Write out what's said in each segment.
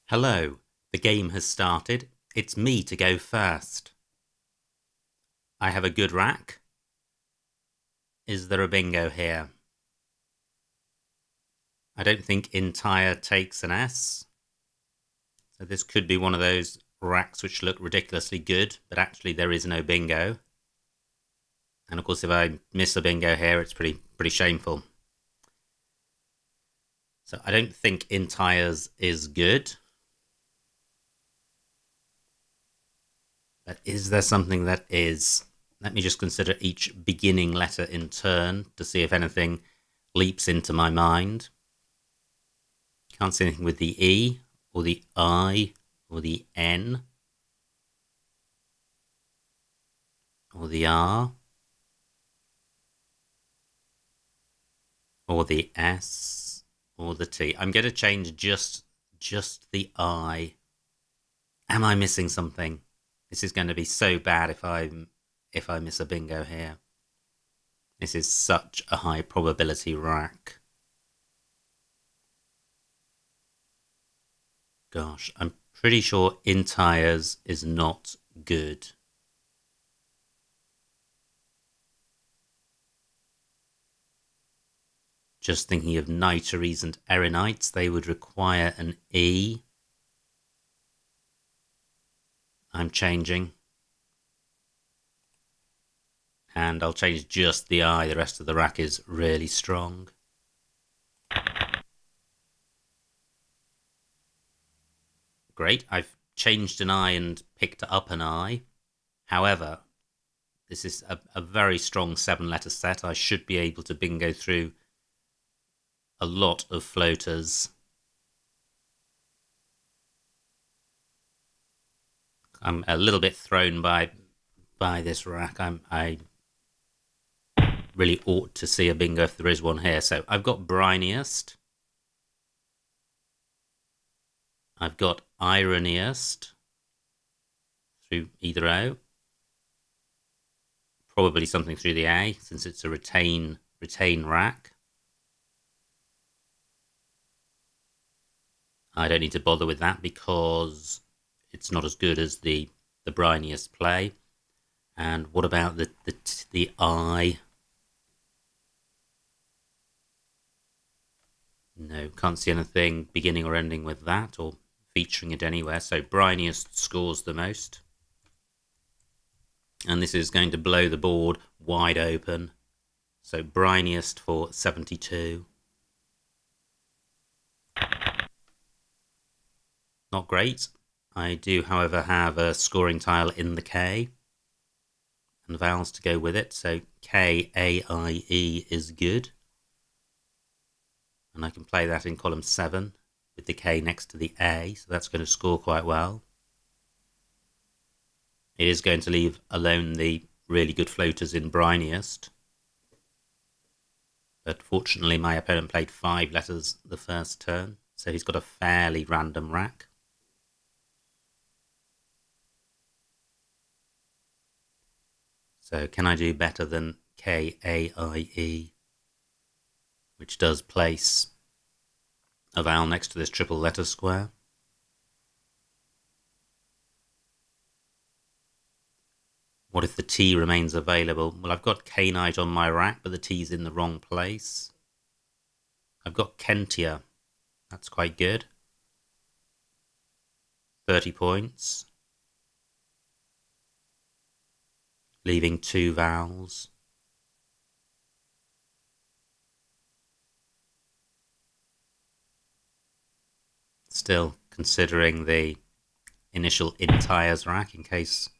Hello, the game has started. It's me to go first. I have a good rack. Is there a bingo here? I don't think entire takes an S. So this could be one of those racks which look ridiculously good, but actually there is no bingo. And of course, if I miss a bingo here, it's pretty shameful. So I don't think entires is good. But is there something that is? Let me just consider each beginning letter in turn to see if anything leaps into my mind. Can't see anything with the E or the I or the N or the R or the S or the T. I'm going to change just the I. Am I missing something? This is going to be so bad if I miss a bingo here. This is such a high probability rack. Gosh, I'm pretty sure entires is not good. Just thinking of nitaries and erinites, they would require an E. I'm changing. And I'll change just the I. The rest of the rack is really strong. Great. I've changed an I and picked up an I. However, this is a very strong 7-letter set. I should be able to bingo through a lot of floaters. I'm a little bit thrown by this rack. I really ought to see a bingo if there is one here. So I've got briniest. I've got ironiest through either O. Probably something through the A, since it's a retain rack. I don't need to bother with that because it's not as good as the briniest play. And what about the I? No, can't see anything beginning or ending with that or featuring it anywhere. So briniest scores the most. And this is going to blow the board wide open. So briniest for 72. Not great. I do, however, have a scoring tile in the K and vowels to go with it. So K, A, I, E is good. And I can play that in column 7 with the K next to the A. So that's going to score quite well. It is going to leave alone the really good floaters in briniest. But fortunately, my opponent played 5 letters the first turn. So he's got a fairly random rack. So can I do better than K-A-I-E, which does place a vowel next to this triple letter square? What if the T remains available? Well, I've got K-Knight on my rack, but the T's in the wrong place. I've got Kentia. That's quite good. 30 points. Leaving 2 vowels. Still considering the initial entires rack in case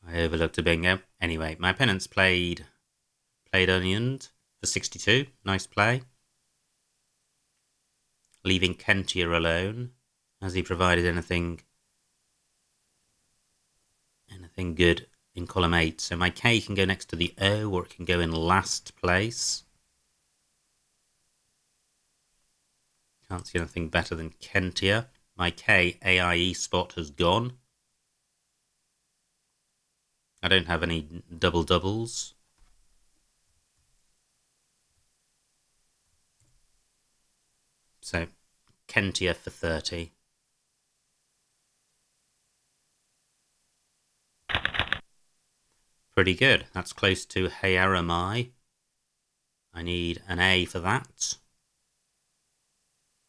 I overlooked a bingo. Anyway, my opponent's played Onioned for 62. Nice play. Leaving Kentia alone. Has he provided anything good in column 8? So my K can go next to the O, or it can go in last place. Can't see anything better than Kentia. My K AIE spot has gone. I don't have any double doubles. So Kentia for 30. pretty good. That's close to Heyaramai. I need an A for that.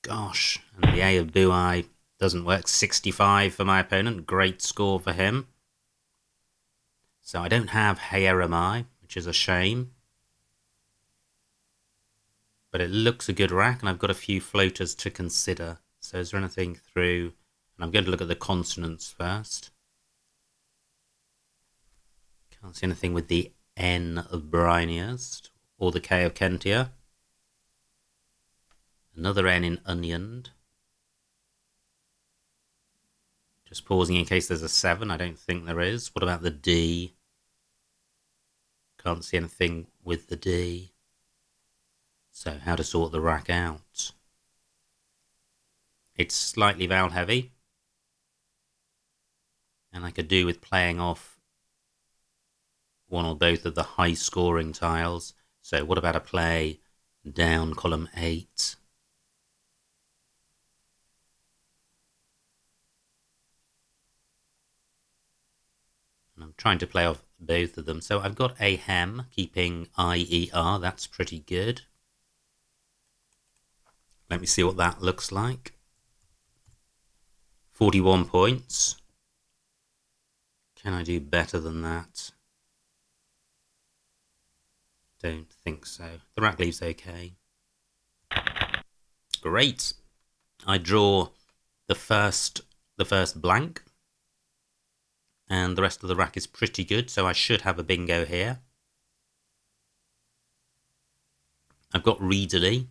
Gosh, and the A of Buai doesn't work. 65 for my opponent. Great score for him. So I don't have Heyaramai, which is a shame. But it looks a good rack, and I've got a few floaters to consider. So is there anything through... And I'm going to look at the consonants first. Can't see anything with the N of Briniest or the K of Kentia. Another N in Onioned. Just pausing in case there's a 7. I don't think there is. What about the D? Can't see anything with the D. So how to sort the rack out? It's slightly vowel heavy. And I could do with playing off one or both of the high scoring tiles. So what about a play down column 8? And I'm trying to play off both of them. So I've got a hem, keeping IER. That's pretty good. Let me see what that looks like. 41 points. Can I do better than that? Don't think so. The rack leaves okay. Great. I draw the first blank. And the rest of the rack is pretty good, so I should have a bingo here. I've got readily.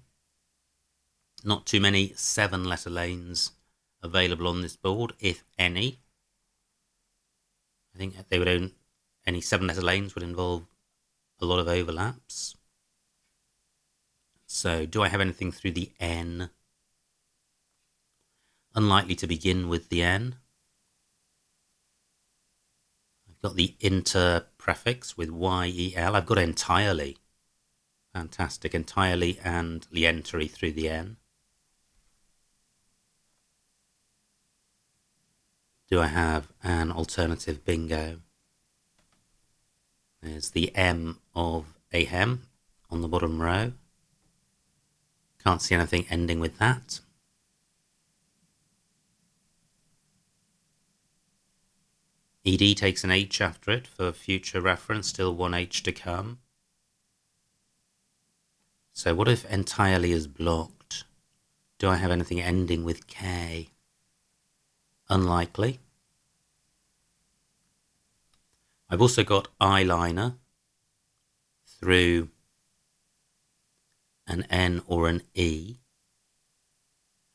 Not too many 7-letter lanes available on this board, if any. I think they would own any 7-letter lanes would involve a lot of overlaps. So, do I have anything through the N? Unlikely to begin with the N. I've got the inter prefix with YEL. I've got entirely. Fantastic. Entirely and lientary through the N. Do I have an alternative bingo? There's the M of ahem on the bottom row. Can't see anything ending with that. ED takes an H after it for future reference, still one H to come. So what if entirely is blocked? Do I have anything ending with K? Unlikely. I've also got eyeliner through an N or an E.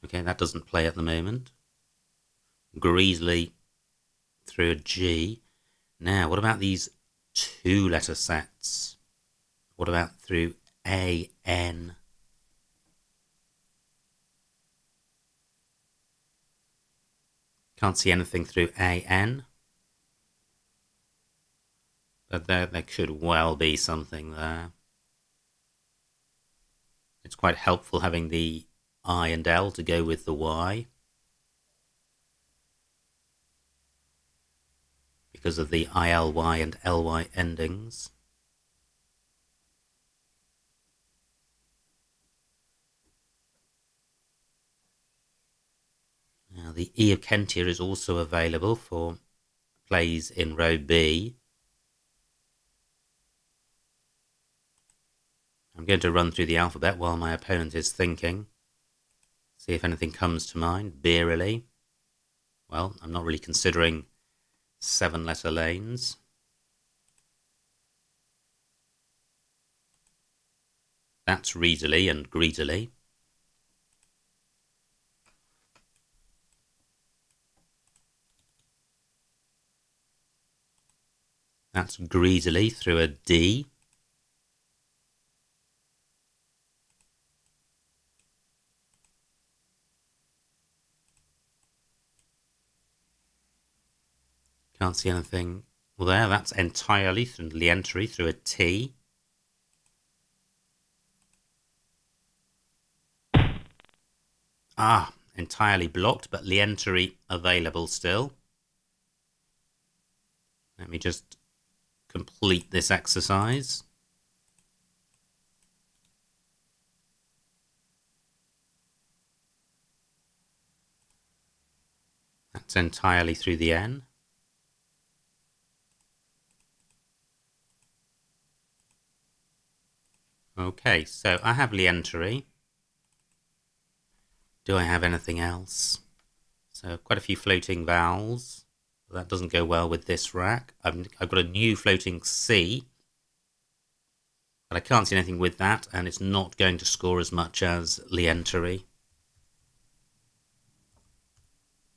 Okay, that doesn't play at the moment. Greasley through a G. Now, what about these 2-letter sets? What about through A-N? Can't see anything through A-N. But there could well be something there. It's quite helpful having the I and L to go with the Y. Because of the ILY and LY endings. Now the E of Kentia is also available for plays in row B. I'm going to run through the alphabet while my opponent is thinking. See if anything comes to mind. Beerily. Well, I'm not really considering 7-letter lanes. That's readily and greedily. That's greedily through a D. Can't see anything. Well, there, that's entirely through lientary through a T. Ah, entirely blocked, but lientary available still. Let me just complete this exercise. That's entirely through the N. Okay, so I have lientery. Do I have anything else? So quite a few floating vowels. That doesn't go well with this rack. I've got a new floating C, but I can't see anything with that, and it's not going to score as much as lientery.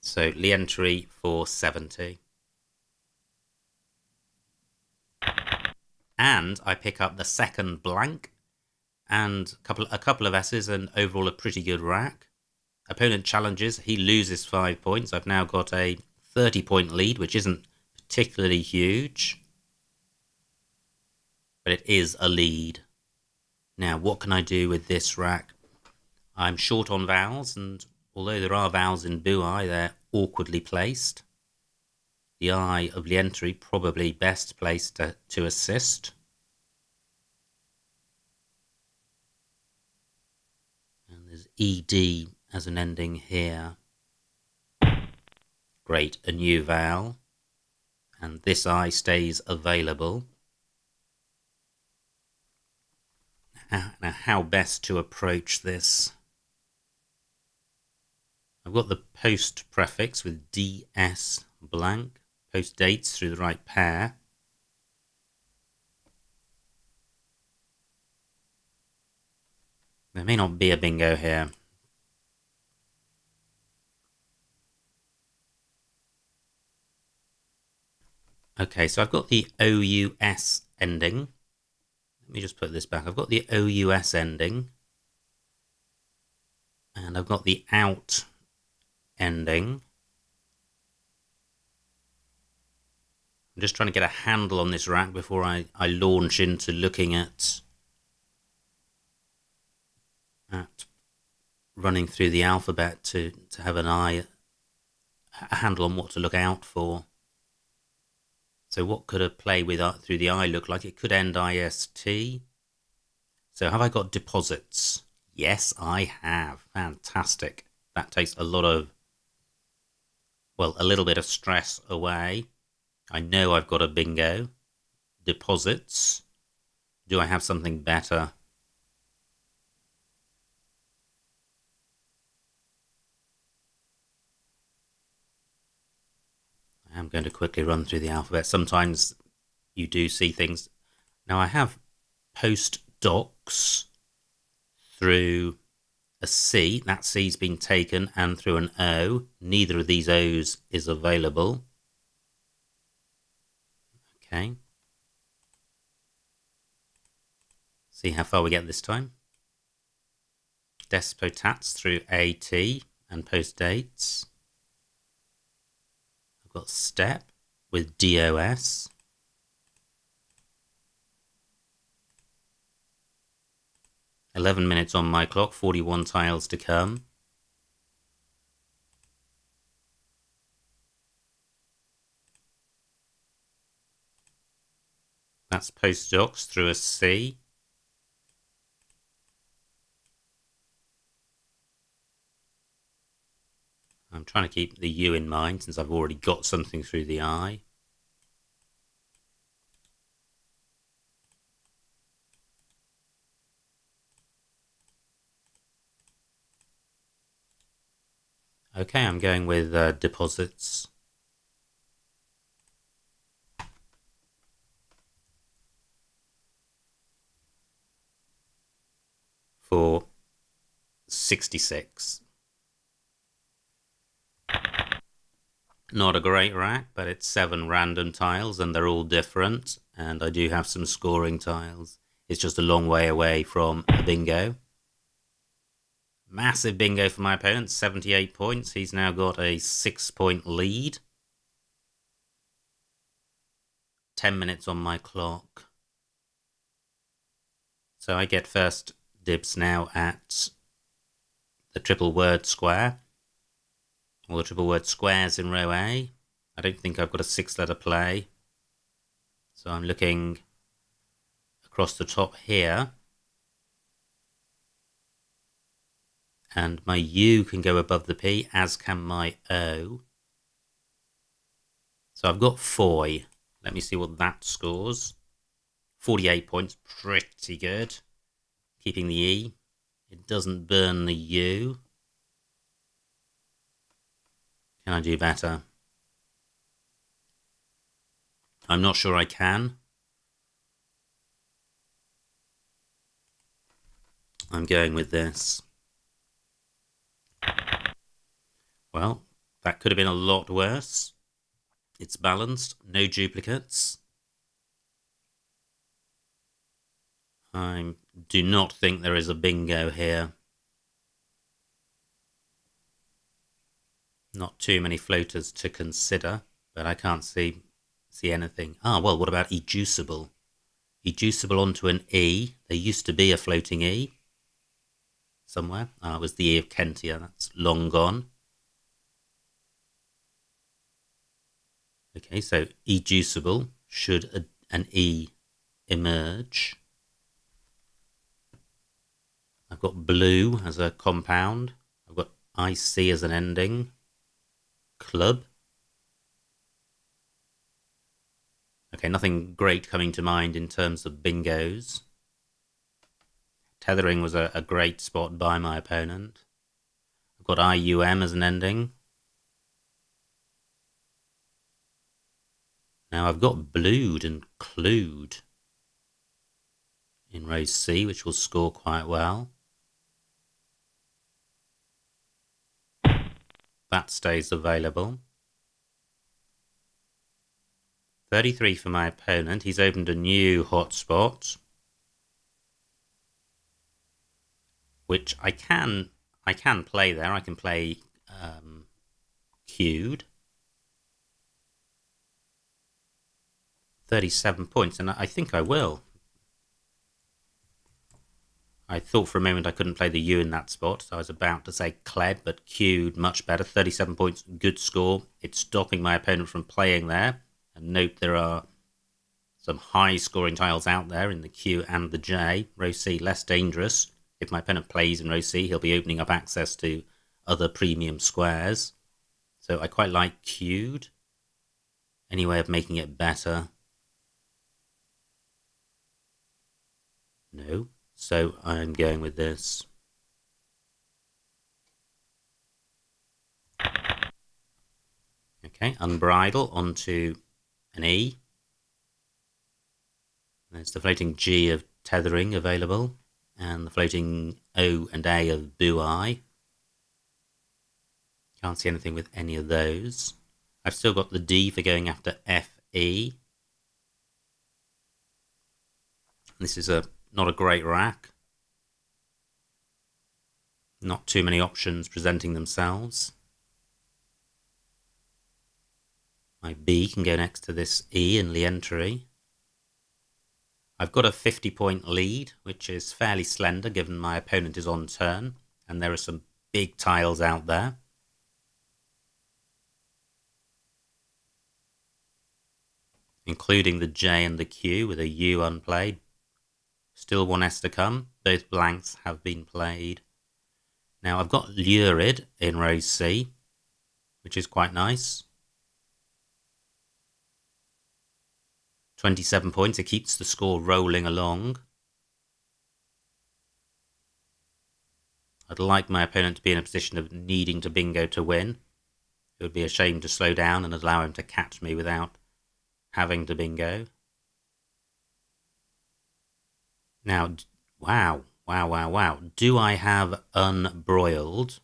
So lientery for 70. And I pick up the second blank and a couple of S's, and overall a pretty good rack. Opponent challenges, he loses 5 points. I've now got a 30-point lead, which isn't particularly huge, but it is a lead. Now, what can I do with this rack? I'm short on vowels, and although there are vowels in buai, they're awkwardly placed. The I of lientery probably best placed to assist. And there's ED as an ending here. Great, a new vowel. And this I stays available. Now, how best to approach this? I've got the post prefix with DS blank. Post dates through the right pair. There may not be a bingo here. Okay, so I've got the OUS ending. Let me just put this back. I've got the OUS ending. And I've got the out ending. I'm just trying to get a handle on this rack before I launch into looking at running through the alphabet to have a handle on what to look out for. So what could a play with through the I look like? It could end IST. So have I got deposits? Yes, I have. Fantastic. That takes a little bit of stress away. I know I've got a bingo. Deposits. Do I have something better? I'm going to quickly run through the alphabet. Sometimes you do see things. Now I have post docs through a C. That C's been taken, and through an O. Neither of these O's is available. Okay. See how far we get this time. Despotats through AT and post dates. Got step with DOS. "11 minutes on my clock, 41 tiles to come. That's post docs through a C. I'm trying to keep the U in mind since I've already got something through the I. Okay, I'm going with deposits. For 66. Not a great rack, but it's 7 random tiles and they're all different. And I do have some scoring tiles. It's just a long way away from a bingo. Massive bingo for my opponent, 78 points. He's now got a 6-point lead. 10 minutes on my clock. So I get first dibs now at the triple word square. All the triple word squares in row A. I don't think I've got a 6-letter play. So I'm looking across the top here. And my U can go above the P, as can my O. So I've got Foy. Let me see what that scores. 48 points, pretty good. Keeping the E. It doesn't burn the U. Can I do better? I'm not sure I can. I'm going with this. Well, that could have been a lot worse. It's balanced, no duplicates. I do not think there is a bingo here. Not too many floaters to consider, but I can't see anything. Ah, well, what about educible? Educible onto an E. There used to be a floating E somewhere. Ah, it was the E of Kentia. That's long gone. Okay, so educible. Should an E emerge? I've got blue as a compound. I've got IC as an ending. Club. Okay, nothing great coming to mind in terms of bingos. Tethering was a great spot by my opponent. I've got IUM as an ending. Now I've got blued and clued in row C, which will score quite well. That stays available. 33 for my opponent. He's opened a new hotspot, which I can play there. I can play queued. 37 points, and I think I will. I thought for a moment I couldn't play the U in that spot, so I was about to say Kled, but queued much better. 37 points, good score. It's stopping my opponent from playing there. And note there are some high-scoring tiles out there in the Q and the J. Row C, less dangerous. If my opponent plays in row C, he'll be opening up access to other premium squares. So I quite like queued. Any way of making it better? No. So I'm going with this. Okay, unbridle onto an E. There's the floating G of tethering available, and the floating O and A of buoy. Can't see anything with any of those. I've still got the D for going after FE. This is not a great rack. Not too many options presenting themselves. My B can go next to this E in Lientry. I've got a 50-point lead, which is fairly slender given my opponent is on turn, and there are some big tiles out there. Including the J and the Q with a U unplayed. Still one S to come. Both blanks have been played. Now I've got Lurid in row C, which is quite nice. 27 points. It keeps the score rolling along. I'd like my opponent to be in a position of needing to bingo to win. It would be a shame to slow down and allow him to catch me without having to bingo. Now, wow. Do I have unbroiled?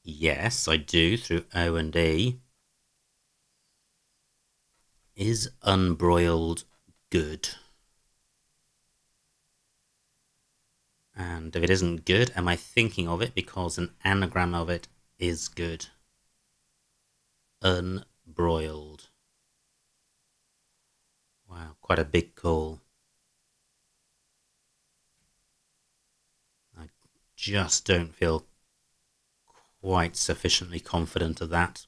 Yes, I do, through O and E. Is unbroiled good? And if it isn't good, am I thinking of it because an anagram of it is good? Unbroiled. Wow, quite a big call. I just don't feel quite sufficiently confident of that.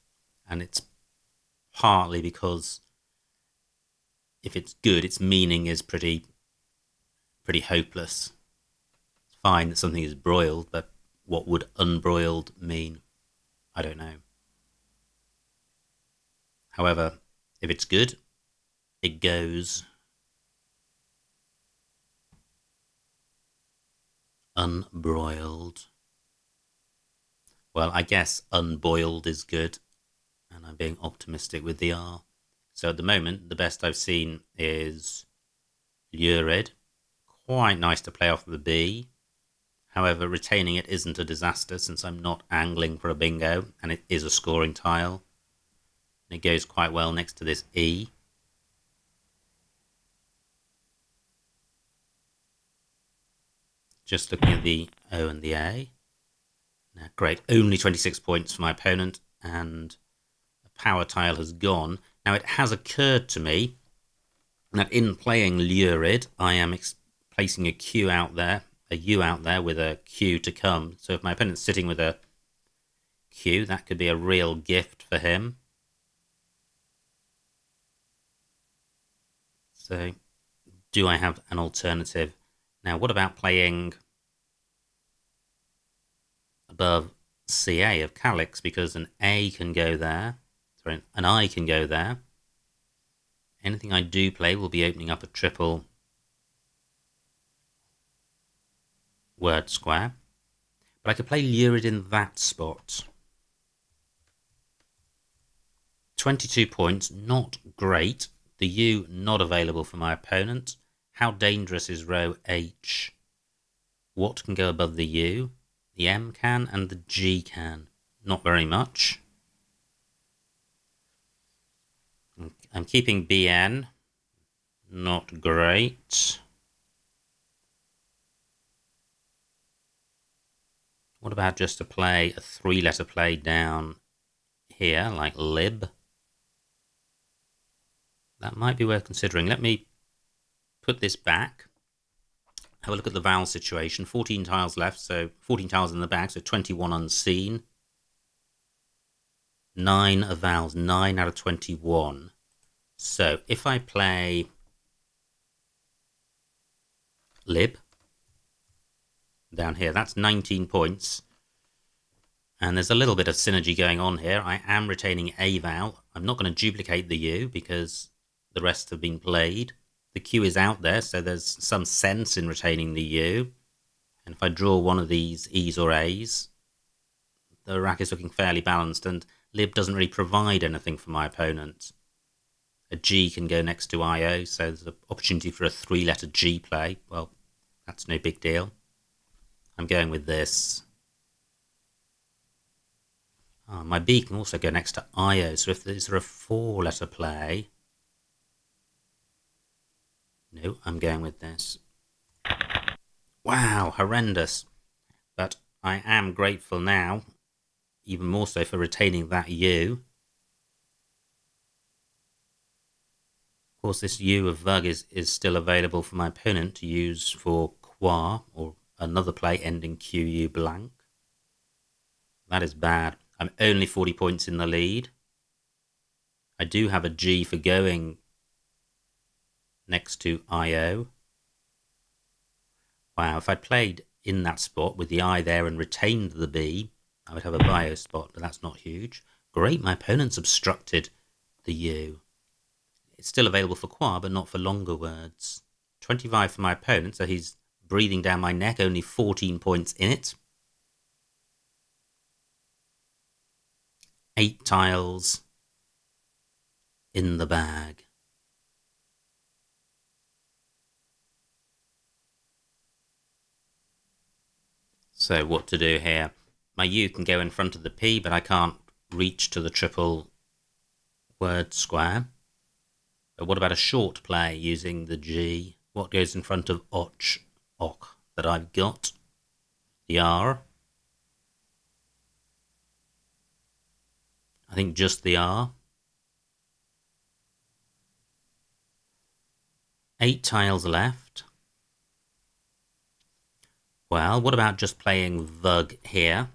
And it's partly because if it's good, its meaning is pretty hopeless. It's fine that something is broiled, but what would unbroiled mean? I don't know. However, if it's good, it goes unbroiled. Well, I guess unboiled is good, and I'm being optimistic with the R. So at the moment, the best I've seen is lurid. Quite nice to play off the B. However, retaining it isn't a disaster since I'm not angling for a bingo, and it is a scoring tile. And it goes quite well next to this E. Just looking at the O and the A. Now, great, only 26 points for my opponent, and the power tile has gone. Now, it has occurred to me that in playing lurid, I am placing a Q out there, a U out there with a Q to come. So if my opponent's sitting with a Q, that could be a real gift for him. So, do I have an alternative? Now, what about playing above CA of Calyx? Because an A can go there. Sorry, an I can go there. Anything I do play will be opening up a triple word square. But I could play lurid in that spot. 22 points, not great. The U not available for my opponent. How dangerous is row H? What can go above the U? The M can and the G can. Not very much. I'm keeping BN. Not great. What about just to play a 3-letter play down here, like lib? That might be worth considering. Let me put this back. Have a look at the vowel situation. 14 tiles left, so 14 tiles in the bag, so 21 unseen. 9 of vowels, 9 out of 21. So if I play lib down here, that's 19 points. And there's a little bit of synergy going on here. I am retaining a vowel. I'm not going to duplicate the U because the rest have been played. The Q is out there, so there's some sense in retaining the U. And if I draw one of these E's or A's, the rack is looking fairly balanced, and lib doesn't really provide anything for my opponent. A G can go next to IO, so there's an opportunity for a 3-letter G play. Well, that's no big deal. I'm going with this. Oh, my B can also go next to IO, so if there's a 4-letter play... No, I'm going with this. Wow, horrendous. But I am grateful now, even more so for retaining that U. Of course, this U of Vug is still available for my opponent to use for Qua, or another play ending QU blank. That is bad. I'm only 40 points in the lead. I do have a G for going next to IO. Wow, if I played in that spot with the I there and retained the B, I would have a bio spot, but that's not huge. Great, my opponent's obstructed the U. It's still available for Qua, but not for longer words. 25 for my opponent, so he's breathing down my neck, only 14 points in it. 8 tiles in the bag. So what to do here? My U can go in front of the P, but I can't reach to the triple word square. But what about a short play using the G? What goes in front of och that I've got? The R. I think just the R. 8 tiles left. Well, what about just playing Vug here?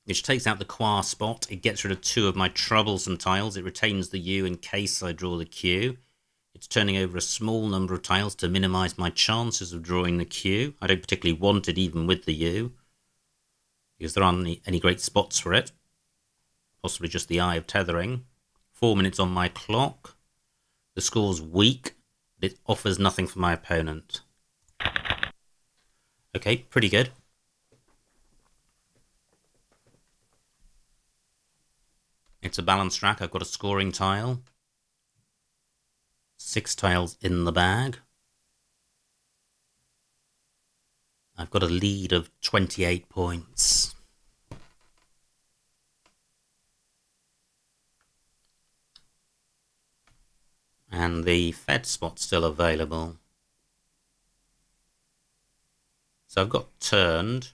Which takes out the Qua spot. It gets rid of 2 of my troublesome tiles. It retains the U in case I draw the Q. It's turning over a small number of tiles to minimise my chances of drawing the Q. I don't particularly want it even with the U, because there aren't any great spots for it. Possibly just the eye of tethering. 4 minutes on my clock. The score's weak, but it offers nothing for my opponent. Okay, pretty good. It's a balanced rack. I've got a scoring tile. 6 tiles in the bag. I've got a lead of 28 points. And the Fed spot's still available. So I've got turned,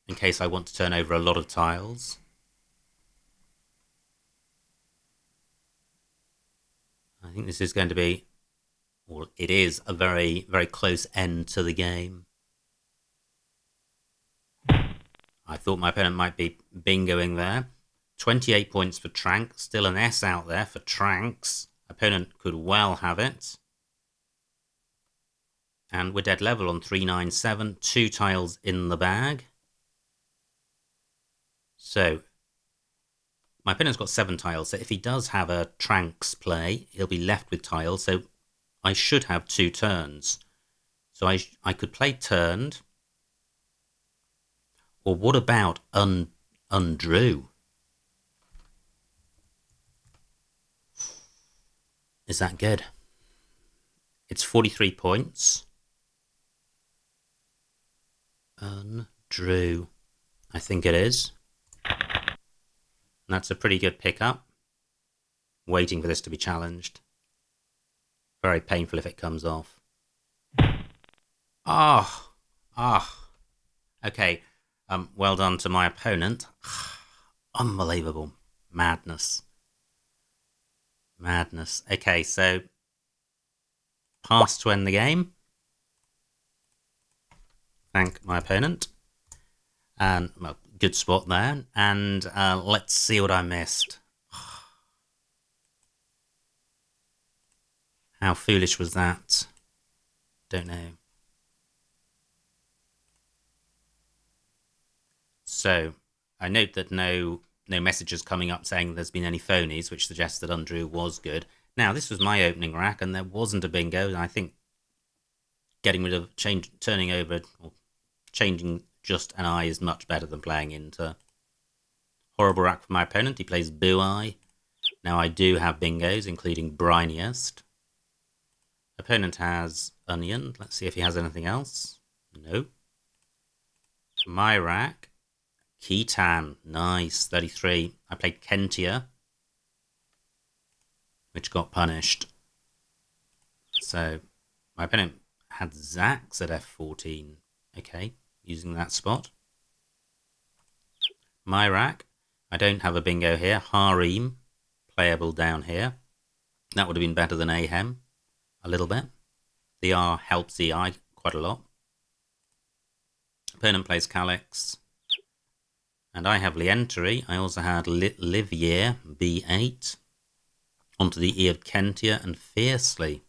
in case I want to turn over a lot of tiles. I think this is going to be, or it is, a very, very close end to the game. I thought my opponent might be bingoing there. 28 points for Trank, still an S out there for Tranks. Opponent could well have it. And we're dead level on 397, 2 tiles in the bag. So, my opponent's got 7 tiles, so if he does have a Tranks play, he'll be left with tiles, so I should have 2 turns. So I could play turned. Or what about undrew? Is that good? It's 43 points. Undrew. I think it is. And that's a pretty good pickup. Waiting for this to be challenged. Very painful if it comes off. Okay. Well done to my opponent. Unbelievable. Madness. Madness. Okay, so pass to end the game. Thank my opponent. And well, good spot there. And let's see what I missed. How foolish was that? Don't know. So, I note that no messages coming up saying there's been any phonies, which suggests that undrew was good. Now, this was my opening rack, and there wasn't a bingo, and I think getting rid of turning over or changing just an eye is much better than playing into. Horrible rack for my opponent. He plays Boo Eye. Now, I do have bingos, including Briniest. Opponent has Onion. Let's see if he has anything else. No. My rack. Khitan, nice, 33. I played Kentia, which got punished. So, my opponent had Zax at F14. Okay, using that spot. My rack, I don't have a bingo here. Harem, playable down here. That would have been better than Ahem, a little bit. The R helps the I quite a lot. Opponent plays Calyx. And I have Lientry. I also had Livier, B8. Onto the E of Kentia and Fiercely.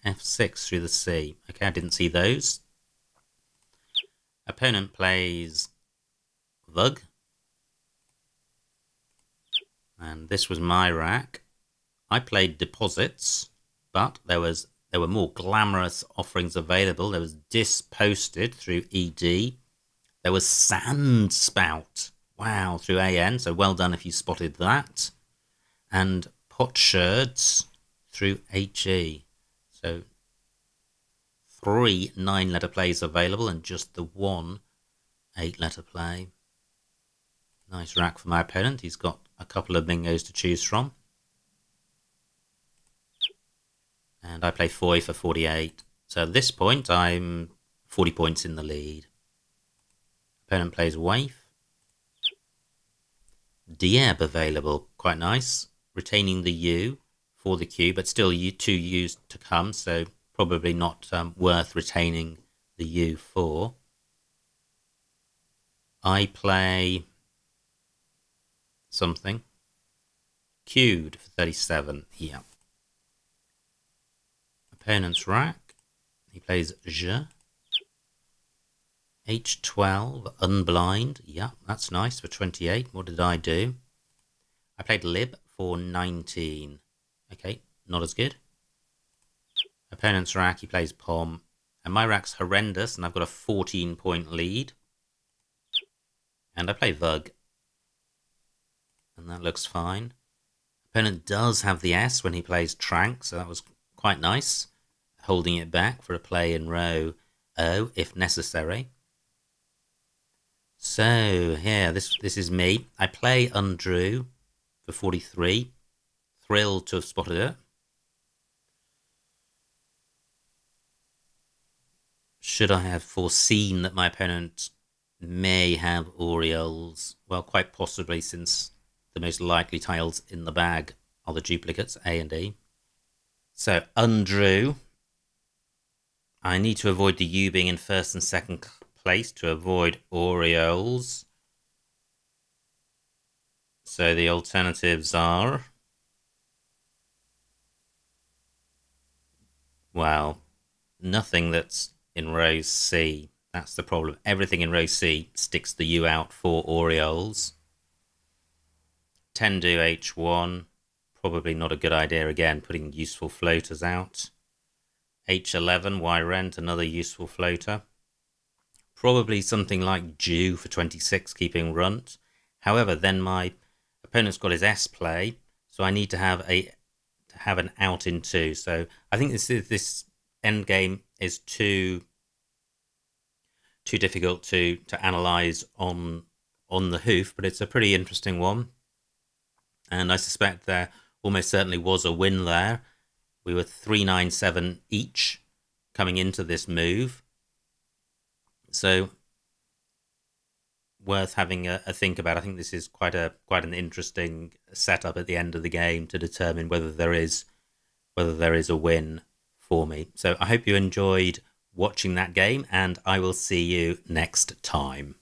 F6 through the C. Okay, I didn't see those. Opponent plays Vug. And this was my rack. I played Deposits, but there were more glamorous offerings available. There was Disposted through ED. There was Sand Spout, wow, through AN, so well done if you spotted that. And Potsherds through HE. So 3 9-letter plays available and just the 1 8-letter play. Nice rack for my opponent. He's got a couple of bingos to choose from. And I play Foy for 48. So at this point, I'm 40 points in the lead. Opponent plays Waif. DWEEB available, quite nice. Retaining the U for the Q, but still 2 U's to come, so probably not worth retaining the U for. I play something. Q'd for 37, yeah. Opponent's rack. He plays je. H12, unblind. Yeah, that's nice for 28. What did I do? I played lib for 19. Okay, not as good. Opponent's rack, he plays pom. And my rack's horrendous, and I've got a 14-point lead. And I play vug. And that looks fine. Opponent does have the S when he plays trank, so that was quite nice. Holding it back for a play in row O, if necessary. So, here, this is me. I play undrew for 43. Thrilled to have spotted it. Should I have foreseen that my opponent may have Orioles? Well, quite possibly, since the most likely tiles in the bag are the duplicates, A and E. So, undrew. I need to avoid the U being in first and second place to avoid Orioles. So the alternatives are... well, nothing that's in row C. That's the problem. Everything in row C sticks the U out for Orioles. 10 do H1. Probably not a good idea again, putting useful floaters out. H11, Y rent, another useful floater. Probably something like Jew for 26, keeping runt. However, then my opponent's got his S play, so I need to have an out in 2. So I think this end game is too difficult to analyze on the hoof, but it's a pretty interesting one. And I suspect there almost certainly was a win there. We were 397 each coming into this move. So worth having a think about. I think this is quite an interesting setup at the end of the game to determine whether there is a win for me. So I hope you enjoyed watching that game, and I will see you next time.